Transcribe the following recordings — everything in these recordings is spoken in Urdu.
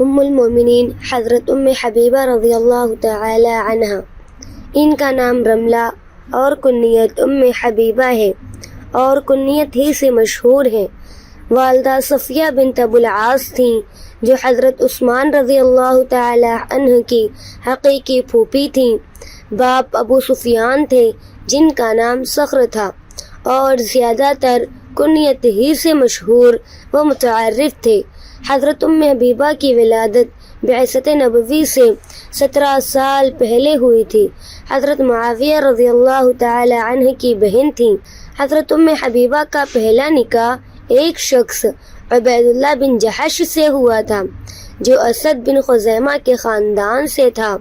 ام المومنین حضرت ام حبیبہ رضی اللہ تعالی عنہ، ان کا نام رملہ اور کنیت ام حبیبہ ہے اور کنیت ہی سے مشہور ہے۔ والدہ صفیہ بنت ابو العاص تھیں جو حضرت عثمان رضی اللہ تعالی عنہ کی حقیقی پھوپھی تھیں۔ باپ ابو سفیان تھے جن کا نام صخر تھا اور زیادہ تر کنیت ہی سے مشہور و متعارف تھے۔ حضرت ام حبیبہ کی ولادت بعثت نبوی سے 17 سال پہلے ہوئی تھی۔ حضرت معاویہ رضی اللہ تعالی عنہ کی بہن تھیں۔ حضرت ام حبیبہ کا پہلا نکاح ایک شخص عبید اللہ بن جحش سے ہوا تھا جو اسد بن خزیمہ کے خاندان سے تھا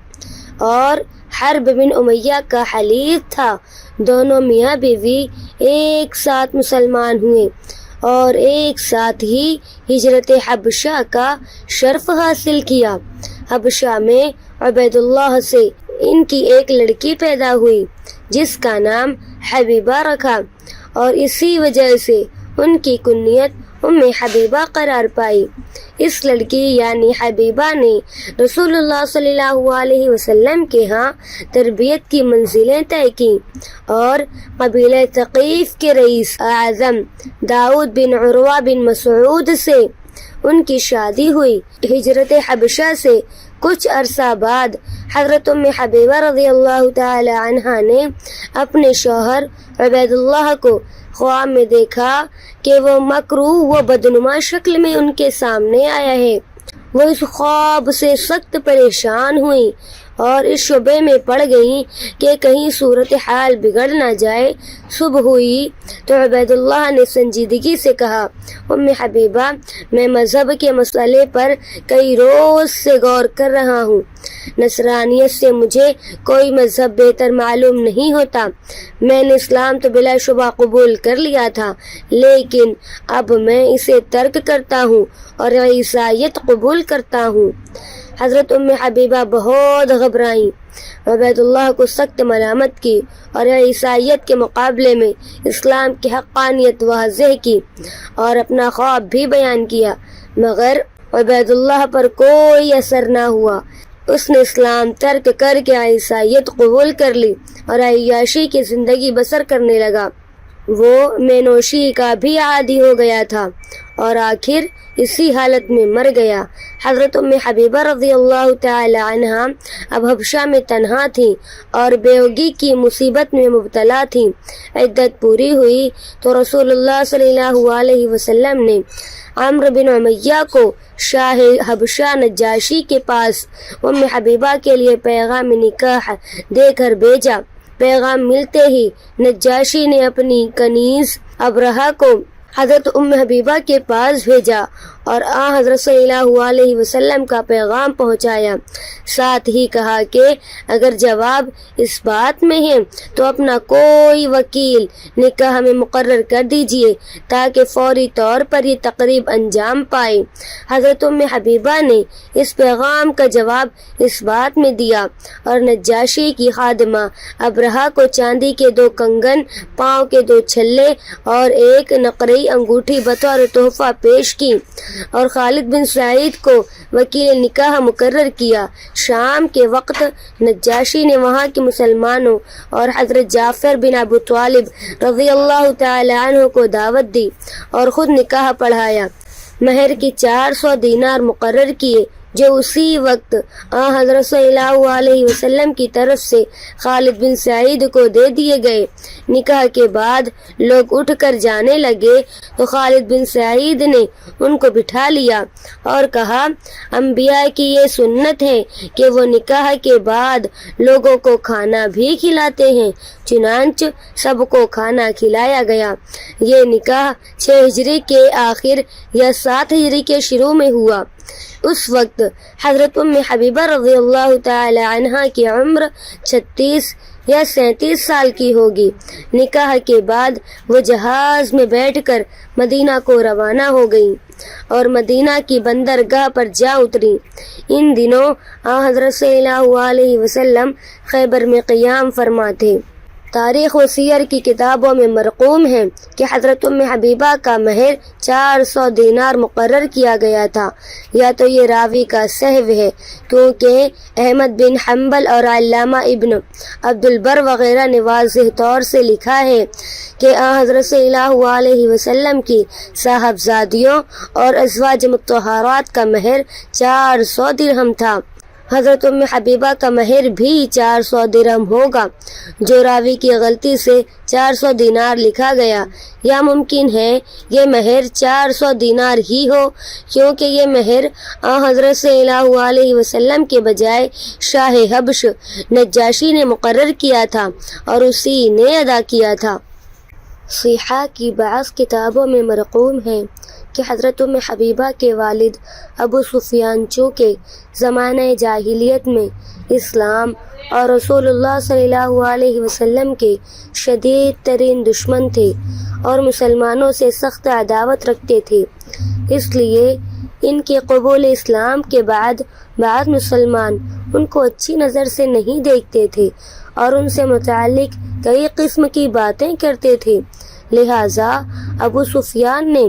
اور حرب بن امیہ کا حلیف تھا۔ دونوں میاں بیوی ایک ساتھ مسلمان ہوئے اور ایک ساتھ ہی ہجرت حبشہ کا شرف حاصل کیا۔ حبشہ میں عبید اللہ سے ان کی ایک لڑکی پیدا ہوئی جس کا نام حبیبہ رکھا اور اسی وجہ سے ان کی کنیت ام حبیبہ قرار پائی۔ اس لڑکی یعنی حبیبہ نے رسول اللہ صلی اللہ علیہ وسلم کے ہاں تربیت کی منزلیں طے کی اور قبیلہ ثقیف کے رئیس اعظم داؤد بن عروہ بن مسعود سے ان کی شادی ہوئی۔ ہجرت حبشہ سے کچھ عرصہ بعد حضرت ام حبیبہ رضی اللہ تعالی عنہا نے اپنے شوہر عبید اللہ کو خواب میں دیکھا کہ وہ مکروہ و بدنما شکل میں ان کے سامنے آیا ہے۔ وہ اس خواب سے سخت پریشان ہوئیں اور اس شبے میں پڑ گئیں کہ کہیں صورتحال بگڑ نہ جائے۔ صبح ہوئی تو عبید اللہ نے سنجیدگی سے کہا، ام حبیبہ، میں مذہب کے مسئلے پر کئی روز سے غور کر رہا ہوں۔ نصرانیت سے مجھے کوئی مذہب بہتر معلوم نہیں ہوتا۔ میں نے اسلام تو بلا شبہ قبول کر لیا تھا لیکن اب میں اسے ترک کرتا ہوں اور عیسائیت قبول کرتا ہوں۔ حضرت ام حبیبہ بہت گھبرائیں، عبید اللہ کو سخت ملامت کی اور عیسائیت کے مقابلے میں اسلام کی حقانیت واضح کی اور اپنا خواب بھی بیان کیا، مگر عبید اللہ پر کوئی اثر نہ ہوا۔ اس نے اسلام ترک کر کے عیسائیت قبول کر لی اور عیاشی کی زندگی بسر کرنے لگا۔ وہ مینوشی کا بھی عادی ہو گیا تھا اور آخر اسی حالت میں مر گیا۔ حضرت ام حبیبہ رضی اللہ تعالی عنہا اب حبشہ میں تنہا تھیں اور بیوگی کی مصیبت میں مبتلا تھیں۔ عدت پوری ہوئی تو رسول اللہ صلی اللہ علیہ وسلم نے عمرو بن امیہ کو شاہ حبشہ نجاشی کے پاس ام حبیبہ کے لیے پیغام نکاح دے کر بھیجا۔ پیغام ملتے ہی نجاشی نے اپنی کنیز ابرہہ کو حضرت ام حبیبہ کے پاس بھیجا اور حضرت صلی اللہ علیہ وسلم کا پیغام پہنچایا، ساتھ ہی کہا کہ اگر جواب اس بات میں ہے تو اپنا کوئی وکیل نکاح میں مقرر کر دیجئے تاکہ فوری طور پر یہ تقریب انجام پائے۔ حضرت ام حبیبہ نے اس پیغام کا جواب اس بات میں دیا اور نجاشی کی خادمہ ابرہہ کو چاندی کے 2 کنگن، پاؤں کے 2 چھلے اور ایک نقرئی انگوٹھی بطور تحفہ پیش کی اور خالد بن سعید کو وکیل نکاح مقرر کیا۔ شام کے وقت نجاشی نے وہاں کے مسلمانوں اور حضرت جعفر بن ابو طالب رضی اللہ تعالی عنہ کو دعوت دی اور خود نکاح پڑھایا۔ مہر کی 400 دینار مقرر کیے جو اسی وقت حضرت صلی اللہ علیہ وسلم کی طرف سے خالد بن سعید کو دے دیے گئے۔ نکاح کے بعد لوگ اٹھ کر جانے لگے تو خالد بن سعید نے ان کو بٹھا لیا اور کہا، انبیاء کی یہ سنت ہے کہ وہ نکاح کے بعد لوگوں کو کھانا بھی کھلاتے ہیں، چنانچہ سب کو کھانا کھلایا گیا۔ یہ نکاح 6 ہجری کے آخر یا 7 ہجری کے شروع میں ہوا۔ اس وقت حضرت ام حبیبہ رضی اللہ تعالی عنہا کی عمر 36 یا 37 سال کی ہوگی۔ نکاح کے بعد وہ جہاز میں بیٹھ کر مدینہ کو روانہ ہو گئیں اور مدینہ کی بندرگاہ پر جا اتری۔ ان دنوں حضرت صلی اللہ علیہ وسلم خیبر میں قیام فرما تھے۔ تاریخ و سیر کی کتابوں میں مرقوم ہے کہ حضرت ام حبیبہ کا مہر 400 دینار مقرر کیا گیا تھا. یا تو یہ راوی کا سہو ہے، کیونکہ احمد بن حنبل اور علامہ ابن عبد البر وغیرہ نے واضح طور سے لکھا ہے کہ حضرت صلی اللہ علیہ وسلم کی صاحبزادیوں اور ازواج مطہرات کا مہر 400 درہم تھا. حضرت ام حبیبہ کا مہر بھی 400 درہم ہوگا، جو راوی کی غلطی سے 400 دینار لکھا گیا. یا ممکن ہے یہ مہر 400 دینار ہی ہو، کیونکہ یہ مہر حضرت صلی اللہ علیہ وسلم کے بجائے شاہ حبش نجاشی نے مقرر کیا تھا اور اسی نے ادا کیا تھا. صحیحہ کی بعض کتابوں میں مرقوم ہے کہ حضرت ام حبیبہ کے والد ابو سفیان چونکہ زمانہ جاہلیت میں اسلام اور رسول اللہ صلی اللہ علیہ وسلم کے شدید ترین دشمن تھے اور مسلمانوں سے سخت عداوت رکھتے تھے، اس لیے ان کے قبول اسلام کے بعد بعض مسلمان ان کو اچھی نظر سے نہیں دیکھتے تھے اور ان سے متعلق کئی قسم کی باتیں کرتے تھے. لہٰذا ابو سفیان نے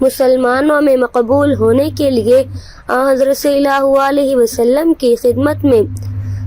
مسلمانوں میں مقبول ہونے کے لیے حضرت صلی اللہ علیہ وسلم کی خدمت میں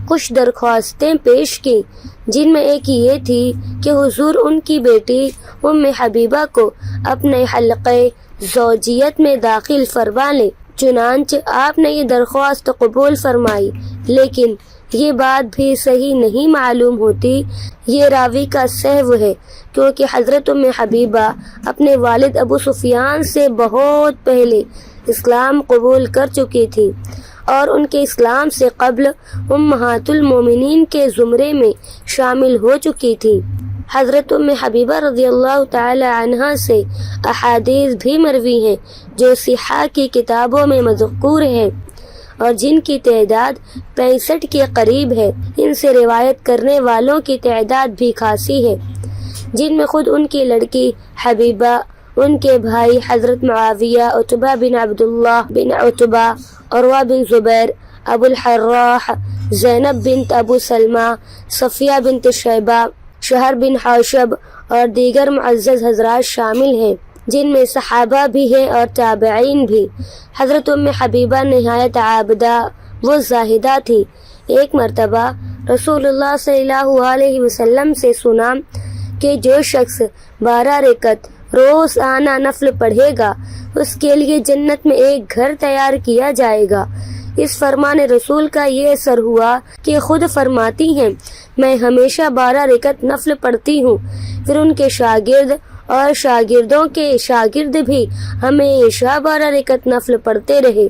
کچھ درخواستیں پیش کی، جن میں ایک یہ تھی کہ حضور ان کی بیٹی ام حبیبہ کو اپنے حلقے زوجیت میں داخل فرما لیں. چنانچہ آپ نے یہ درخواست قبول فرمائی، لیکن یہ بات بھی صحیح نہیں معلوم ہوتی. یہ راوی کا سہو ہے، کیونکہ حضرت ام حبیبہ اپنے والد ابو سفیان سے بہت پہلے اسلام قبول کر چکی تھی اور ان کے اسلام سے قبل امہات المومنین کے زمرے میں شامل ہو چکی تھی. حضرت ام حبیبہ رضی اللہ تعالی عنہا سے احادیث بھی مروی ہیں جو صحیحہ کی کتابوں میں مذکور ہیں اور جن کی تعداد 65 کے قریب ہے. ان سے روایت کرنے والوں کی تعداد بھی خاصی ہے، جن میں خود ان کی لڑکی حبیبہ، ان کے بھائی حضرت معاویہ، عتبہ بن عبداللہ بن عتبہ، عروہ بن زبیر، ابو الحراح، زینب بنت ابو سلمہ، صفیہ بنت شیبہ، شہر بن حوشب اور دیگر معزز حضرات شامل ہیں، جن میں صحابہ بھی ہیں اور تابعین بھی. حضرت ام حبیبہ نہایت عابدہ و زاہدہ تھی. ایک مرتبہ رسول اللہ صلی اللہ علیہ وسلم سے سنا کہ جو شخص 12 رکعت روز آنا نفل پڑھے گا اس کے لیے جنت میں ایک گھر تیار کیا جائے گا. اس فرمان رسول کا یہ اثر ہوا کہ خود فرماتی ہیں میں ہمیشہ 12 رکعت نفل پڑھتی ہوں. پھر ان کے شاگرد اور شاگردوں کے شاگرد بھی ہمیشہ 12 رکعت نفل پڑھتے رہے.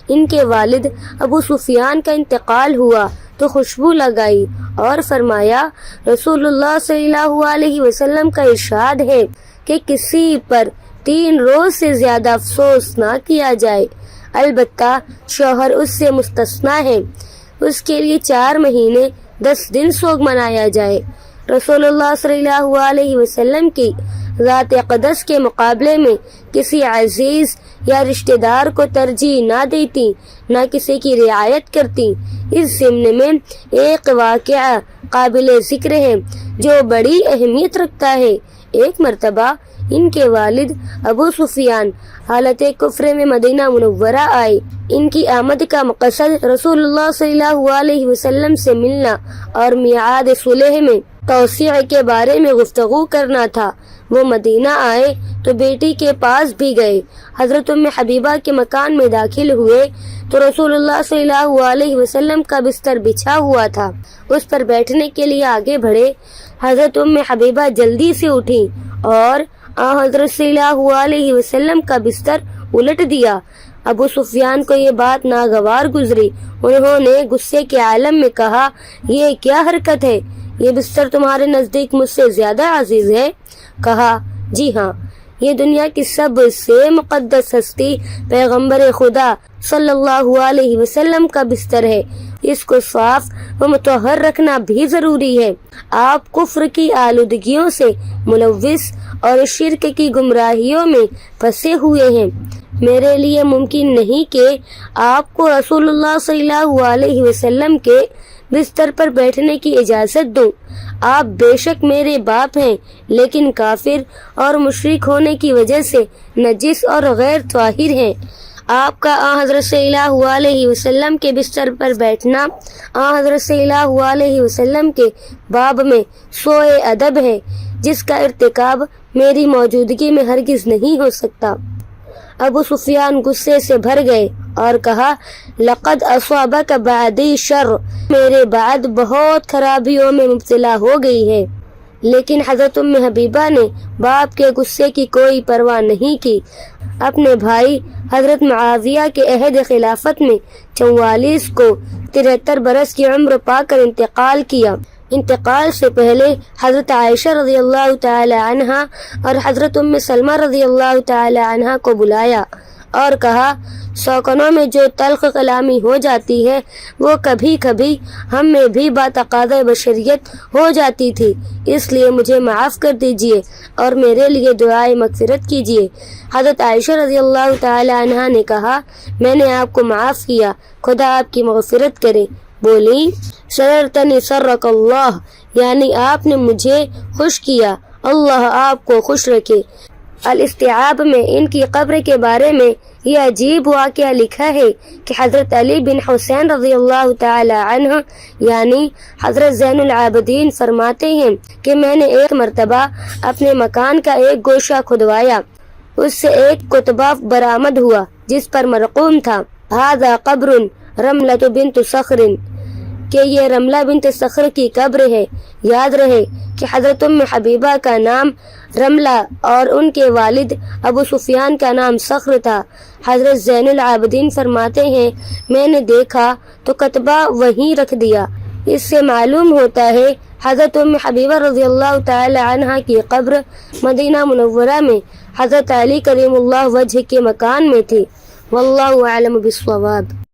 ان کے والد ابو سفیان کا انتقال ہوا تو خوشبو لگائی اور فرمایا رسول اللہ صلی اللہ علیہ وسلم کا ارشاد ہے کہ کسی پر 3 روز سے زیادہ افسوس نہ کیا جائے، البتہ شوہر اس سے مستثنیٰ ہے، اس کے لیے 4 مہینے 10 دن سوگ منایا جائے. رسول اللہ صلی اللہ علیہ وسلم کی ذات اقدس کے مقابلے میں کسی عزیز یا رشتہ دار کو ترجیح نہ دیتی، نہ کسی کی رعایت کرتی. اس ضمن میں ایک واقعہ قابل ذکر ہے جو بڑی اہمیت رکھتا ہے. ایک مرتبہ ان کے والد ابو سفیان حالت کفر میں مدینہ منورہ آئے. ان کی آمد کا مقصد رسول اللہ صلی اللہ علیہ وسلم سے ملنا اور میعاد صلح میں توسیع کے بارے میں گفتگو کرنا تھا. وہ مدینہ آئے تو بیٹی کے پاس بھی گئے. حضرت ام حبیبہ کے مکان میں داخل ہوئے تو رسول اللہ صلی اللہ علیہ وسلم کا بستر بچھا ہوا تھا. اس پر بیٹھنے کے لیے آگے بڑھے. حضرت ام حبیبہ جلدی سے اٹھی اور حضرت صلی اللہ علیہ وسلم کا بستر الٹ دیا. ابو سفیان کو یہ بات ناگوار گزری. انہوں نے غصے کے عالم میں کہا یہ کیا حرکت ہے؟ یہ بستر تمہارے نزدیک مجھ سے زیادہ عزیز ہے؟ کہا جی ہاں، یہ دنیا کی سب سے مقدس ہستی پیغمبر خدا صلی اللہ علیہ وسلم کا بستر ہے. اس کو صاف و مطہر رکھنا بھی ضروری ہے. آپ کفر کی آلودگیوں سے ملوث اور شرک کی گمراہیوں میں پھنسے ہوئے ہیں. میرے لیے ممکن نہیں کہ آپ کو رسول اللہ صلی اللہ علیہ وسلم کے بستر پر بیٹھنے کی اجازت دوں؟ آپ بے شک میرے باپ ہیں، لیکن کافر اور مشرک ہونے کی وجہ سے نجس اور غیر طاہر ہیں۔ آپ کا حضرت صلی اللہ علیہ وسلم کے بستر پر بیٹھنا حضرت صلی اللہ علیہ وسلم کے باب میں سوء ادب ہے، جس کا ارتکاب میری موجودگی میں ہرگز نہیں ہو سکتا۔ ابو سفیان غصے سے بھر گئے اور کہا، لقد اصابک بعدی شر، میرے بعد بہت خرابیوں میں مبتلا ہو گئی ہے۔ لیکن حضرت ام حبیبہ نے باپ کے غصے کی کوئی پرواہ نہیں کی۔ اپنے بھائی حضرت معاویہ کے عہد خلافت میں 44 کو 73 برس کی عمر پا کر انتقال کیا۔ انتقال سے پہلے حضرت عائشہ رضی اللہ تعالی عنہا اور حضرت ام سلمہ رضی اللہ تعالی عنہا کو بلایا اور کہا، سوکنوں میں جو تلخ کلامی ہو جاتی ہے وہ کبھی کبھی ہم میں بھی باتقاضۂ بشریت ہو جاتی تھی، اس لیے مجھے معاف کر دیجئے اور میرے لیے دعائے مغفرت کیجئے۔ حضرت عائشہ رضی اللہ تعالی عنہا نے کہا، میں نے آپ کو معاف کیا، خدا آپ کی مغفرت کرے۔ بولی، سررتنی سرک اللہ، یعنی آپ نے مجھے خوش کیا، اللہ آپ کو خوش رکھے۔ الاستیعاب میں ان کی قبر کے بارے میں یہ عجیب واقعہ لکھا ہے کہ حضرت علی بن حسین رضی اللہ تعالی عنہ یعنی حضرت زین العابدین فرماتے ہیں کہ میں نے ایک مرتبہ اپنے مکان کا ایک گوشہ کھدوایا، اس سے ایک کتبہ برآمد ہوا جس پر مرقوم تھا، ھذا قبر رملۃ بنت صخر، کہ یہ رملہ بنت صخر کی قبر ہے۔ یاد رہے کہ حضرت ام حبیبہ کا نام رملہ اور ان کے والد ابو سفیان کا نام صخر تھا۔ حضرت زین العابدین فرماتے ہیں، میں نے دیکھا تو کتبہ وہیں رکھ دیا۔ اس سے معلوم ہوتا ہے حضرت ام حبیبہ رضی اللہ تعالی عنہا کی قبر مدینہ منورہ میں حضرت علی کریم اللہ وجہ کے مکان میں تھی۔ واللہ اعلم بالصواب۔